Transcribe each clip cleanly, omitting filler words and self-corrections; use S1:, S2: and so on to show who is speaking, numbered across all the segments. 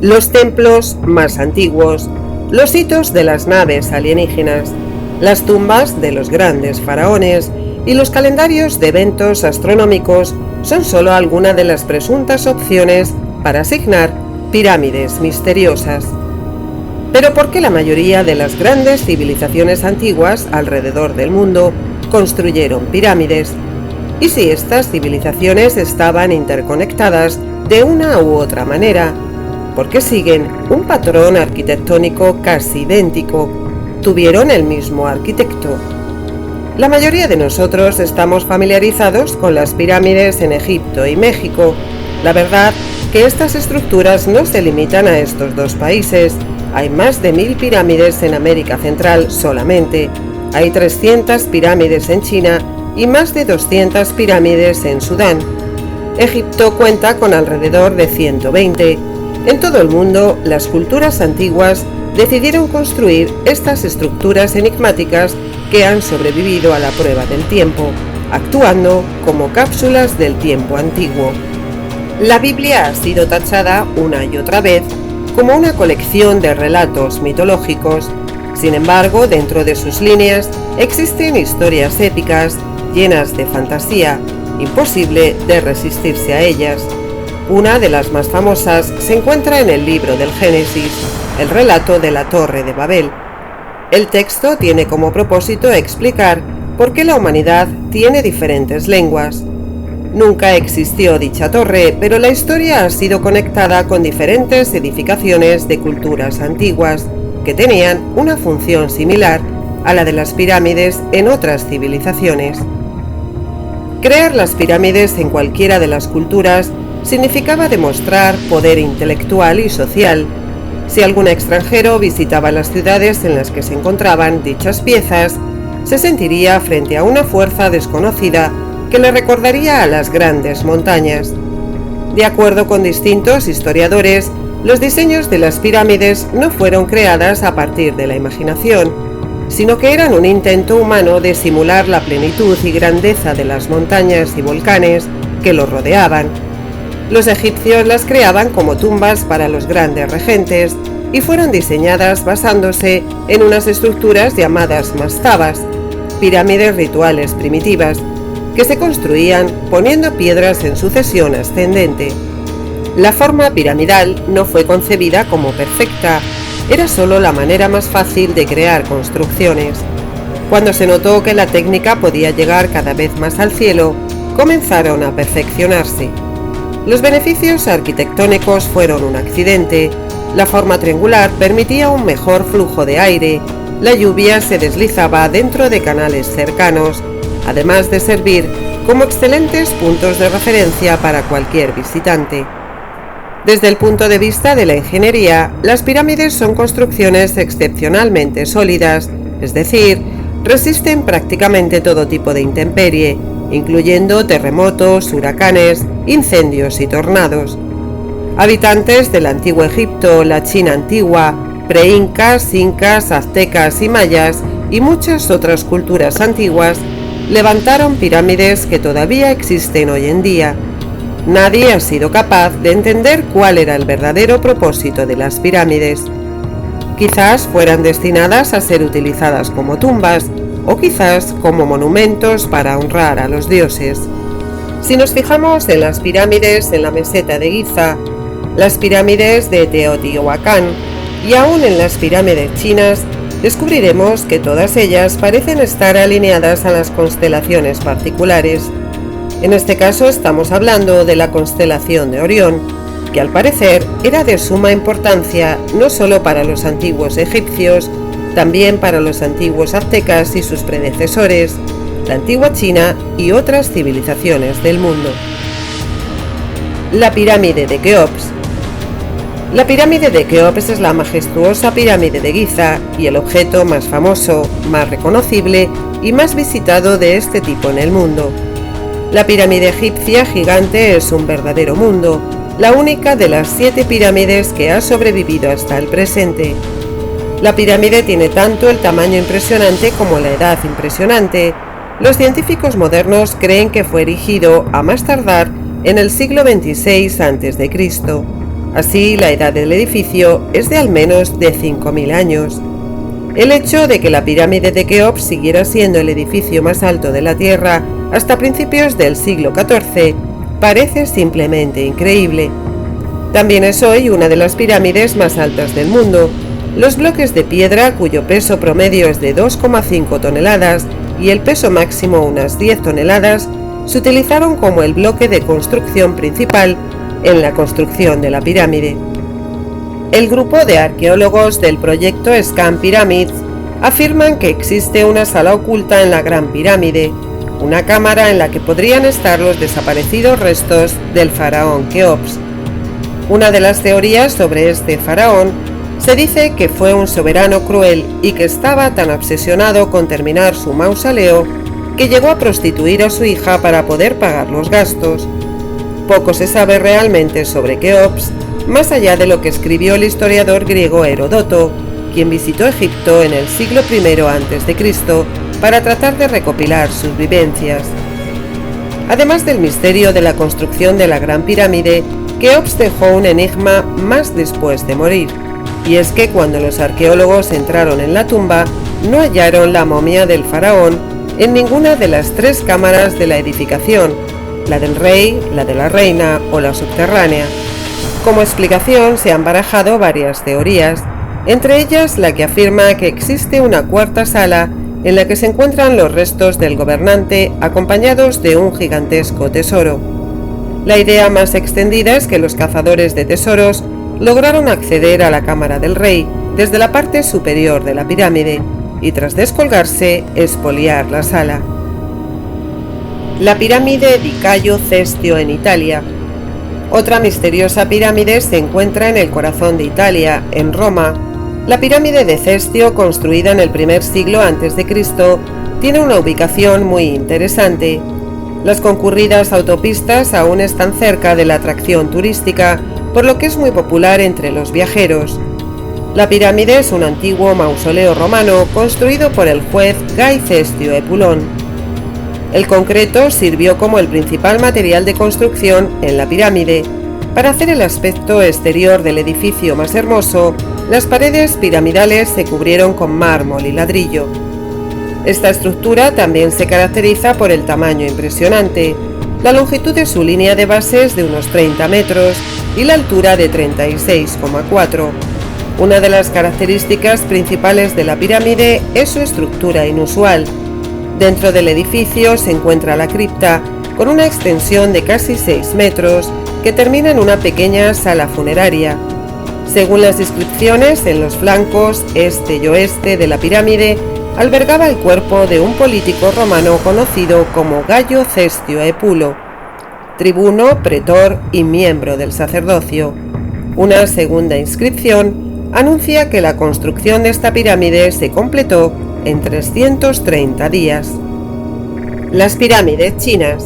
S1: los templos más antiguos, los hitos de las naves alienígenas, las tumbas de los grandes faraones y los calendarios de eventos astronómicos son solo algunas de las presuntas opciones para asignar pirámides misteriosas. Pero ¿por qué la mayoría de las grandes civilizaciones antiguas alrededor del mundo construyeron pirámides? ¿Y si estas civilizaciones estaban interconectadas de una u otra manera? ¿Por qué siguen un patrón arquitectónico casi idéntico? ¿Tuvieron el mismo arquitecto? La mayoría de nosotros estamos familiarizados con las pirámides en Egipto y México. La verdad que estas estructuras no se limitan a estos dos países. Hay más de 1000 pirámides en América Central solamente. Hay 300 pirámides en China y más de 200 pirámides en Sudán. Egipto cuenta con alrededor de 120. En todo el mundo, las culturas antiguas decidieron construir estas estructuras enigmáticas que han sobrevivido a la prueba del tiempo, actuando como cápsulas del tiempo antiguo. La Biblia ha sido tachada una y otra vez como una colección de relatos mitológicos. Sin embargo, dentro de sus líneas existen historias épicas llenas de fantasía, imposible de resistirse a ellas. Una de las más famosas se encuentra en el libro del Génesis, el relato de la Torre de Babel. El texto tiene como propósito explicar por qué la humanidad tiene diferentes lenguas. Nunca existió dicha torre, pero la historia ha sido conectada con diferentes edificaciones de culturas antiguas que tenían una función similar a la de las pirámides en otras civilizaciones. Crear las pirámides en cualquiera de las culturas significaba demostrar poder intelectual y social. Si algún extranjero visitaba las ciudades en las que se encontraban dichas piezas, se sentiría frente a una fuerza desconocida que le recordaría a las grandes montañas. De acuerdo con distintos historiadores, los diseños de las pirámides no fueron creadas a partir de la imaginación, sino que eran un intento humano de simular la plenitud y grandeza de las montañas y volcanes que los rodeaban. Los egipcios las creaban como tumbas para los grandes regentes y fueron diseñadas basándose en unas estructuras llamadas mastabas, pirámides rituales primitivas, que se construían poniendo piedras en sucesión ascendente. La forma piramidal no fue concebida como perfecta, era solo la manera más fácil de crear construcciones. Cuando se notó que la técnica podía llegar cada vez más al cielo, comenzaron a perfeccionarse. Los beneficios arquitectónicos fueron un accidente. La forma triangular permitía un mejor flujo de aire, la lluvia se deslizaba dentro de canales cercanos, además de servir como excelentes puntos de referencia para cualquier visitante. Desde el punto de vista de la ingeniería, las pirámides son construcciones excepcionalmente sólidas, es decir, resisten prácticamente todo tipo de intemperie, incluyendo terremotos, huracanes, incendios y tornados. Habitantes del antiguo Egipto, la China antigua, preincas, incas, aztecas y mayas y muchas otras culturas antiguas levantaron pirámides que todavía existen hoy en día. Nadie ha sido capaz de entender cuál era el verdadero propósito de las pirámides. Quizás fueran destinadas a ser utilizadas como tumbas o quizás como monumentos para honrar a los dioses. Si nos fijamos en las pirámides en la meseta de Giza, las pirámides de Teotihuacán y aún en las pirámides chinas, descubriremos que todas ellas parecen estar alineadas a las constelaciones particulares. En este caso estamos hablando de la constelación de Orión, que al parecer era de suma importancia no solo para los antiguos egipcios, también para los antiguos aztecas y sus predecesores, la antigua China y otras civilizaciones del mundo. La pirámide de Keops. La pirámide de Keops es la majestuosa pirámide de Giza y el objeto más famoso, más reconocible y más visitado de este tipo en el mundo. La pirámide egipcia gigante es un verdadero mundo, la única de las 7 pirámides que ha sobrevivido hasta el presente. La pirámide tiene tanto el tamaño impresionante como la edad impresionante. Los científicos modernos creen que fue erigido a más tardar en el siglo XXVI a.C. Así, la edad del edificio es de al menos de 5.000 años. El hecho de que la pirámide de Keops siguiera siendo el edificio más alto de la Tierra hasta principios del siglo XIV parece simplemente increíble. También es hoy una de las pirámides más altas del mundo. Los bloques de piedra, cuyo peso promedio es de 2,5 toneladas y el peso máximo unas 10 toneladas, se utilizaron como el bloque de construcción principal en la construcción de la pirámide. El grupo de arqueólogos del proyecto Scan Pyramids afirman que existe una sala oculta en la Gran Pirámide, una cámara en la que podrían estar los desaparecidos restos del faraón Keops. Una de las teorías sobre este faraón se dice que fue un soberano cruel y que estaba tan obsesionado con terminar su mausoleo que llegó a prostituir a su hija para poder pagar los gastos. Poco se sabe realmente sobre Keops, más allá de lo que escribió el historiador griego Heródoto, quien visitó Egipto en el siglo I a.C. para tratar de recopilar sus vivencias. Además del misterio de la construcción de la Gran Pirámide, Keops dejó un enigma más después de morir, y es que cuando los arqueólogos entraron en la tumba, no hallaron la momia del faraón en ninguna de las 3 cámaras de la edificación, la del rey, la de la reina o la subterránea. Como explicación se han barajado varias teorías, entre ellas la que afirma que existe una cuarta sala en la que se encuentran los restos del gobernante acompañados de un gigantesco tesoro. La idea más extendida es que los cazadores de tesoros lograron acceder a la cámara del rey desde la parte superior de la pirámide y tras descolgarse, expoliar la sala. La pirámide di Caio Cestio en Italia. Otra misteriosa pirámide se encuentra en el corazón de Italia, en Roma. La pirámide de Cestio, construida en el primer siglo a.C., tiene una ubicación muy interesante. Las concurridas autopistas aún están cerca de la atracción turística, por lo que es muy popular entre los viajeros. La pirámide es un antiguo mausoleo romano construido por el juez Gay Cestio Epulón. El concreto sirvió como el principal material de construcción en la pirámide. Para hacer el aspecto exterior del edificio más hermoso, las paredes piramidales se cubrieron con mármol y ladrillo. Esta estructura también se caracteriza por el tamaño impresionante. La longitud de su línea de base es de unos 30 metros y la altura de 36,4. Una de las características principales de la pirámide es su estructura inusual. Dentro del edificio se encuentra la cripta, con una extensión de casi 6 metros, que termina en una pequeña sala funeraria. Según las inscripciones, en los flancos este y oeste de la pirámide albergaba el cuerpo de un político romano conocido como Gayo Cestio Epulo, tribuno, pretor y miembro del sacerdocio. Una segunda inscripción anuncia que la construcción de esta pirámide se completó en 330 días. Las pirámides chinas.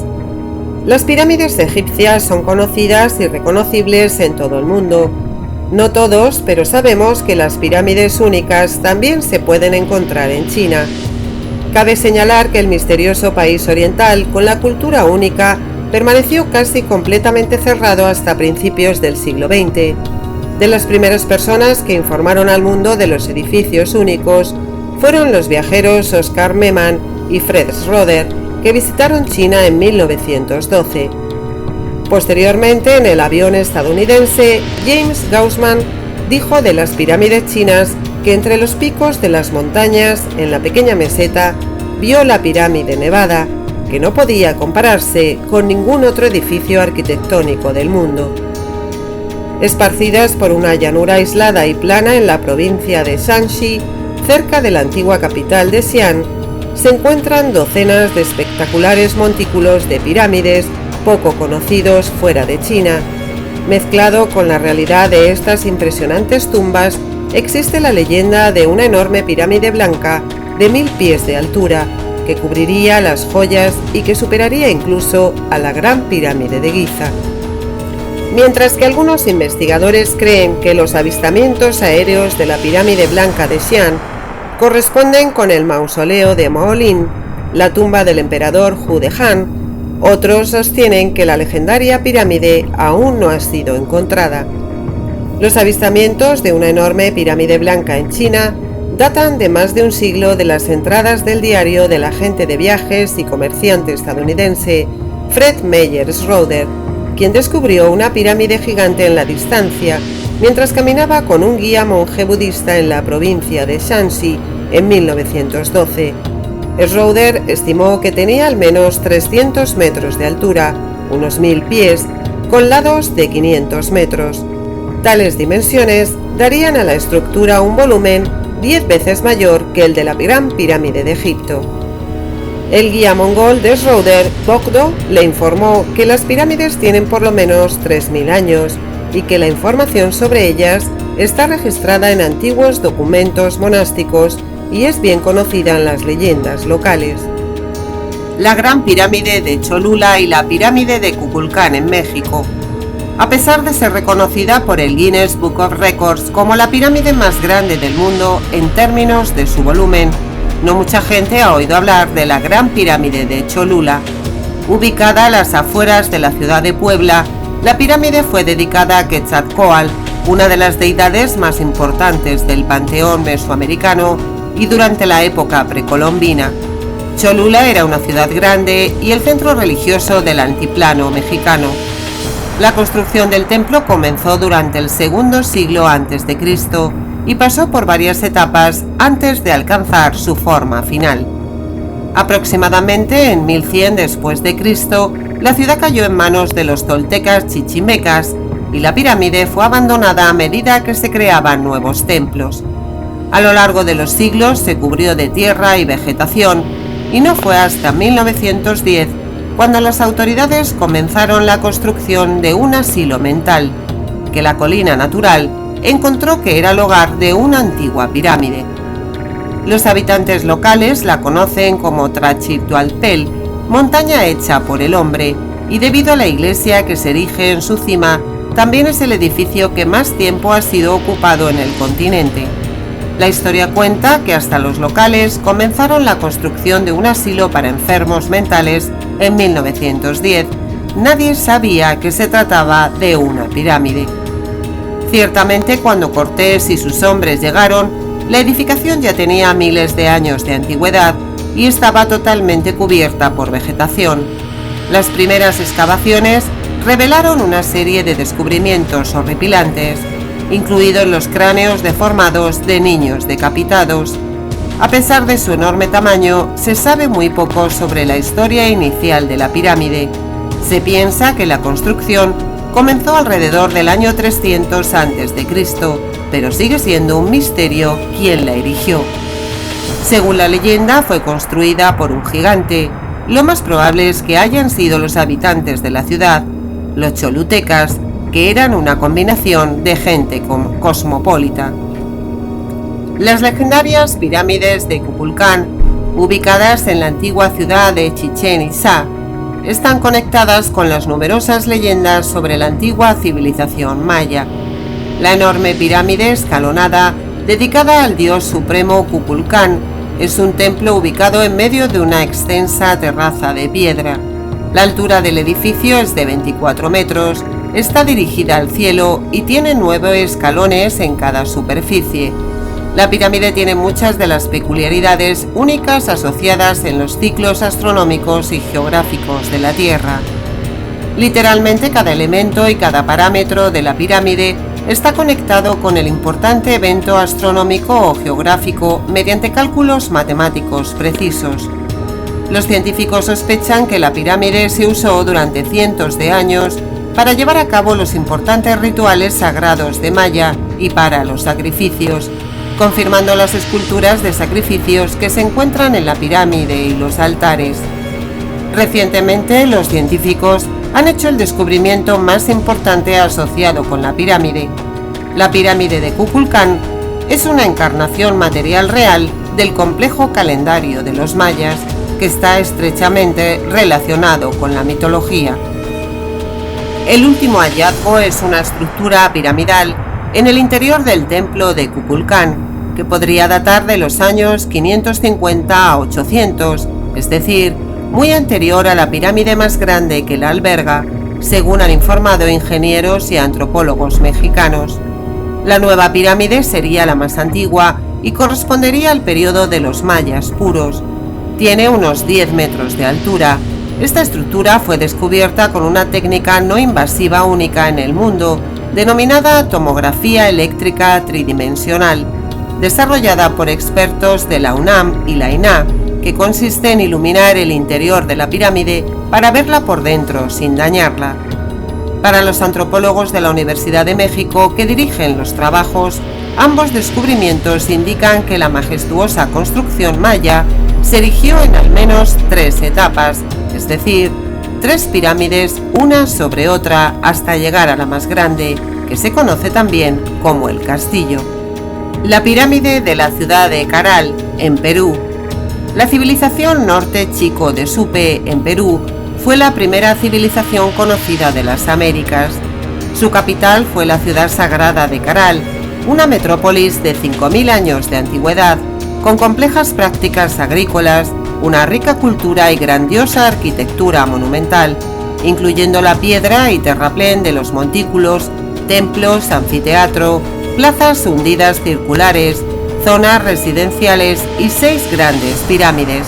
S1: Las pirámides egipcias son conocidas y reconocibles en todo el mundo. No todos, pero sabemos que las pirámides únicas también se pueden encontrar en China. Cabe señalar que el misterioso país oriental, con la cultura única, permaneció casi completamente cerrado hasta principios del siglo XX. De las primeras personas que informaron al mundo de los edificios únicos fueron los viajeros Oscar Meman y Fred Schroeder, que visitaron China en 1912. Posteriormente, en el avión estadounidense, James Gaussman dijo de las pirámides chinas que entre los picos de las montañas, en la pequeña meseta, vio la pirámide nevada, que no podía compararse con ningún otro edificio arquitectónico del mundo. Esparcidas por una llanura aislada y plana en la provincia de Shanxi, cerca de la antigua capital de Xi'an, se encuentran docenas de espectaculares montículos de pirámides poco conocidos fuera de China. Mezclado con la realidad de estas impresionantes tumbas, existe la leyenda de una enorme pirámide blanca de 1000 pies de altura, que cubriría las joyas y que superaría incluso a la Gran Pirámide de Giza. Mientras que algunos investigadores creen que los avistamientos aéreos de la pirámide blanca de Xi'an corresponden con el mausoleo de Maolin, la tumba del emperador Hu de Han, otros sostienen que la legendaria pirámide aún no ha sido encontrada. Los avistamientos de una enorme pirámide blanca en China datan de más de un siglo de las entradas del diario del agente de viajes y comerciante estadounidense Fred Meyers Rhoder, quien descubrió una pirámide gigante en la distancia mientras caminaba con un guía monje budista en la provincia de Shanxi en 1912. Schroeder estimó que tenía al menos 300 metros de altura, unos 1000 pies, con lados de 500 metros. Tales dimensiones darían a la estructura un volumen 10 veces mayor que el de la Gran Pirámide de Egipto. El guía mongol de Schroeder, Bogdo, le informó que las pirámides tienen por lo menos 3000 años y que la información sobre ellas está registrada en antiguos documentos monásticos y es bien conocida en las leyendas locales. La Gran Pirámide de Cholula y la Pirámide de Kukulcán en México. A pesar de ser reconocida por el Guinness Book of Records como la pirámide más grande del mundo en términos de su volumen, no mucha gente ha oído hablar de la Gran Pirámide de Cholula. Ubicada a las afueras de la ciudad de Puebla, la pirámide fue dedicada a Quetzalcóatl, una de las deidades más importantes del panteón mesoamericano y durante la época precolombina. Cholula era una ciudad grande y el centro religioso del altiplano mexicano. La construcción del templo comenzó durante el segundo siglo a.C. y pasó por varias etapas antes de alcanzar su forma final. Aproximadamente en 1100 después de Cristo, la ciudad cayó en manos de los toltecas chichimecas y la pirámide fue abandonada a medida que se creaban nuevos templos. A lo largo de los siglos se cubrió de tierra y vegetación y no fue hasta 1910 cuando las autoridades comenzaron la construcción de un asilo mental, que la colina natural encontró que era el hogar de una antigua pirámide. Los habitantes locales la conocen como Tlaxcaltepetl, montaña hecha por el hombre, y debido a la iglesia que se erige en su cima, también es el edificio que más tiempo ha sido ocupado en el continente. La historia cuenta que hasta los locales comenzaron la construcción de un asilo para enfermos mentales en 1910. Nadie sabía que se trataba de una pirámide. Ciertamente, cuando Cortés y sus hombres llegaron, la edificación ya tenía miles de años de antigüedad y estaba totalmente cubierta por vegetación. Las primeras excavaciones revelaron una serie de descubrimientos horripilantes, incluidos los cráneos deformados de niños decapitados. A pesar de su enorme tamaño, se sabe muy poco sobre la historia inicial de la pirámide. Se piensa que la construcción comenzó alrededor del año 300 a.C., pero sigue siendo un misterio quién la erigió. Según la leyenda, fue construida por un gigante. Lo más probable es que hayan sido los habitantes de la ciudad, los cholutecas, que eran una combinación de gente cosmopolita. Las legendarias pirámides de Kukulcán, ubicadas en la antigua ciudad de Chichén Itzá, están conectadas con las numerosas leyendas sobre la antigua civilización maya. La enorme pirámide escalonada, dedicada al dios supremo Kukulcán, es un templo ubicado en medio de una extensa terraza de piedra. La altura del edificio es de 24 metros, está dirigida al cielo y tiene 9 escalones en cada superficie. La pirámide tiene muchas de las peculiaridades únicas asociadas en los ciclos astronómicos y geográficos de la Tierra. Literalmente cada elemento y cada parámetro de la pirámide está conectado con el importante evento astronómico o geográfico mediante cálculos matemáticos precisos. Los científicos sospechan que la pirámide se usó durante cientos de años para llevar a cabo los importantes rituales sagrados de Maya y para los sacrificios, confirmando las esculturas de sacrificios que se encuentran en la pirámide y los altares. Recientemente, los científicos han hecho el descubrimiento más importante asociado con la pirámide. La pirámide de Kukulcán es una encarnación material real del complejo calendario de los mayas, que está estrechamente relacionado con la mitología. El último hallazgo es una estructura piramidal en el interior del templo de Kukulcán, que podría datar de los años 550 a 800, es decir, muy anterior a la pirámide más grande que la alberga, según han informado ingenieros y antropólogos mexicanos. La nueva pirámide sería la más antigua y correspondería al periodo de los mayas puros. Tiene unos 10 metros de altura. Esta estructura fue descubierta con una técnica no invasiva única en el mundo, denominada tomografía eléctrica tridimensional, desarrollada por expertos de la UNAM y la INAH, que consiste en iluminar el interior de la pirámide para verla por dentro sin dañarla. Para los antropólogos de la Universidad de México que dirigen los trabajos, ambos descubrimientos indican que la majestuosa construcción maya se erigió en al menos 3 etapas, es decir, 3 pirámides una sobre otra hasta llegar a la más grande, que se conoce también como el castillo. La pirámide de la ciudad de Caral, en Perú. La civilización norte chico de Supe, en Perú, fue la primera civilización conocida de las Américas. Su capital fue la ciudad sagrada de Caral, una metrópolis de 5.000 años de antigüedad, con complejas prácticas agrícolas, una rica cultura y grandiosa arquitectura monumental, incluyendo la piedra y terraplén de los montículos, templos, anfiteatro, plazas hundidas circulares, zonas residenciales y 6 grandes pirámides.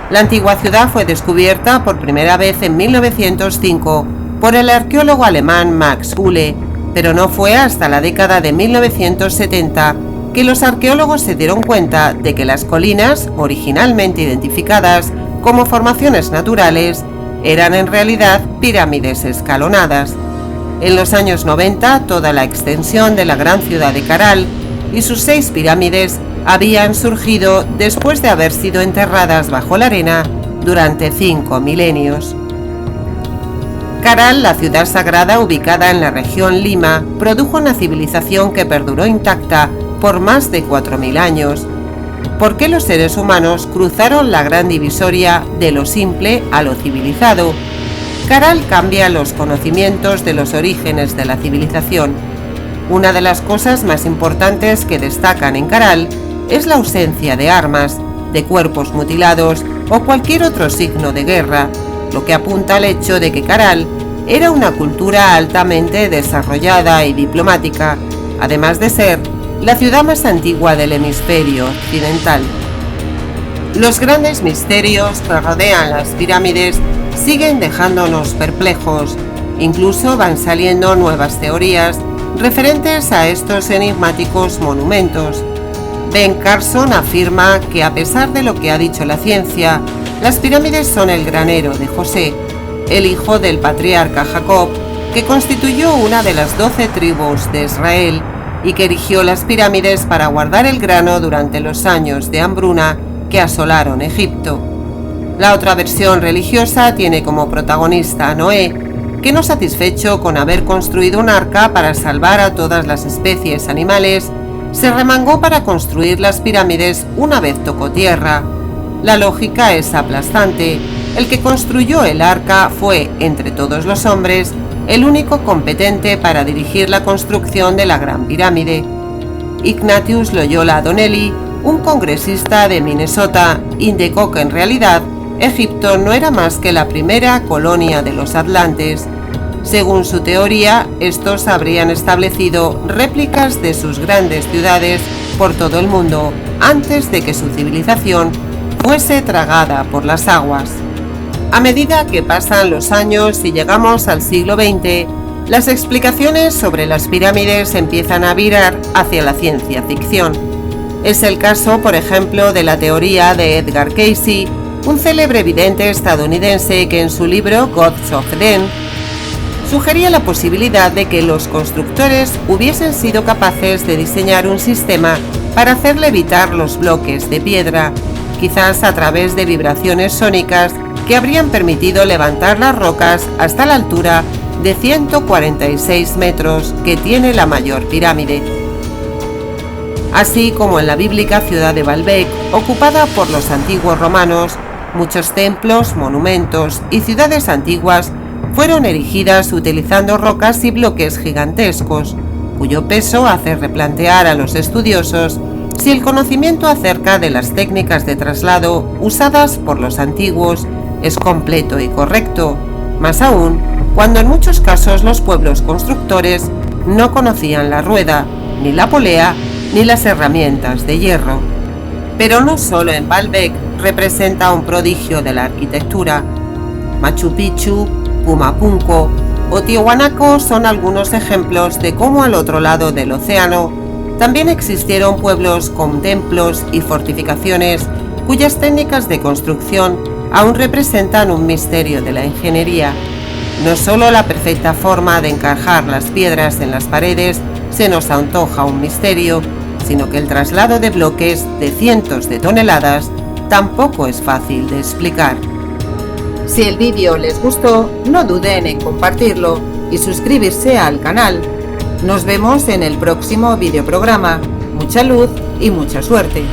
S1: La antigua ciudad fue descubierta por primera vez en 1905 por el arqueólogo alemán Max Uhle, pero no fue hasta la década de 1970 que los arqueólogos se dieron cuenta de que las colinas, originalmente identificadas como formaciones naturales, eran en realidad pirámides escalonadas. En los años 90, toda la extensión de la gran ciudad de Caral y sus 6 pirámides habían surgido después de haber sido enterradas bajo la arena durante 5 milenios. Caral, la ciudad sagrada ubicada en la región Lima, produjo una civilización que perduró intacta por más de 4.000 años. ¿Por qué los seres humanos cruzaron la gran divisoria de lo simple a lo civilizado? Caral cambia los conocimientos de los orígenes de la civilización. Una de las cosas más importantes que destacan en Caral es la ausencia de armas, de cuerpos mutilados o cualquier otro signo de guerra, lo que apunta al hecho de que Caral era una cultura altamente desarrollada y diplomática, además de ser la ciudad más antigua del hemisferio occidental. Los grandes misterios que rodean las pirámides siguen dejándonos perplejos, incluso van saliendo nuevas teorías referentes a estos enigmáticos monumentos. Ben Carson afirma que a pesar de lo que ha dicho la ciencia, las pirámides son el granero de José, el hijo del patriarca Jacob, que constituyó una de las 12 tribus de Israel y que erigió las pirámides para guardar el grano durante los años de hambruna que asolaron Egipto. La otra versión religiosa tiene como protagonista a Noé, que no satisfecho con haber construido un arca para salvar a todas las especies animales, se remangó para construir las pirámides una vez tocó tierra. La lógica es aplastante. El que construyó el arca fue, entre todos los hombres, el único competente para dirigir la construcción de la Gran Pirámide. Ignatius Loyola Donnelly, un congresista de Minnesota, indicó que en realidad Egipto no era más que la primera colonia de los atlantes. Según su teoría, estos habrían establecido réplicas de sus grandes ciudades por todo el mundo antes de que su civilización fuese tragada por las aguas. A medida que pasan los años y llegamos al siglo XX, las explicaciones sobre las pirámides empiezan a virar hacia la ciencia ficción. Es el caso, por ejemplo, de la teoría de Edgar Cayce, un célebre vidente estadounidense que en su libro Gods of Den sugería la posibilidad de que los constructores hubiesen sido capaces de diseñar un sistema para hacer levitar los bloques de piedra, quizás a través de vibraciones sónicas que habrían permitido levantar las rocas hasta la altura de 146 metros que tiene la mayor pirámide. Así como en la bíblica ciudad de Baalbek, ocupada por los antiguos romanos, muchos templos, monumentos y ciudades antiguas fueron erigidas utilizando rocas y bloques gigantescos, cuyo peso hace replantear a los estudiosos si el conocimiento acerca de las técnicas de traslado usadas por los antiguos es completo y correcto, más aún cuando en muchos casos los pueblos constructores no conocían la rueda, ni la polea, ni las herramientas de hierro. Pero no solo en Baalbek representa un prodigio de la arquitectura. Machu Picchu, Pumapunku o Tiahuanaco son algunos ejemplos de cómo al otro lado del océano también existieron pueblos con templos y fortificaciones cuyas técnicas de construcción aún representan un misterio de la ingeniería. No solo la perfecta forma de encajar las piedras en las paredes se nos antoja un misterio, sino que el traslado de bloques de cientos de toneladas tampoco es fácil de explicar. Si el vídeo les gustó, no duden en compartirlo y suscribirse al canal. Nos vemos en el próximo videoprograma. Mucha luz y mucha suerte.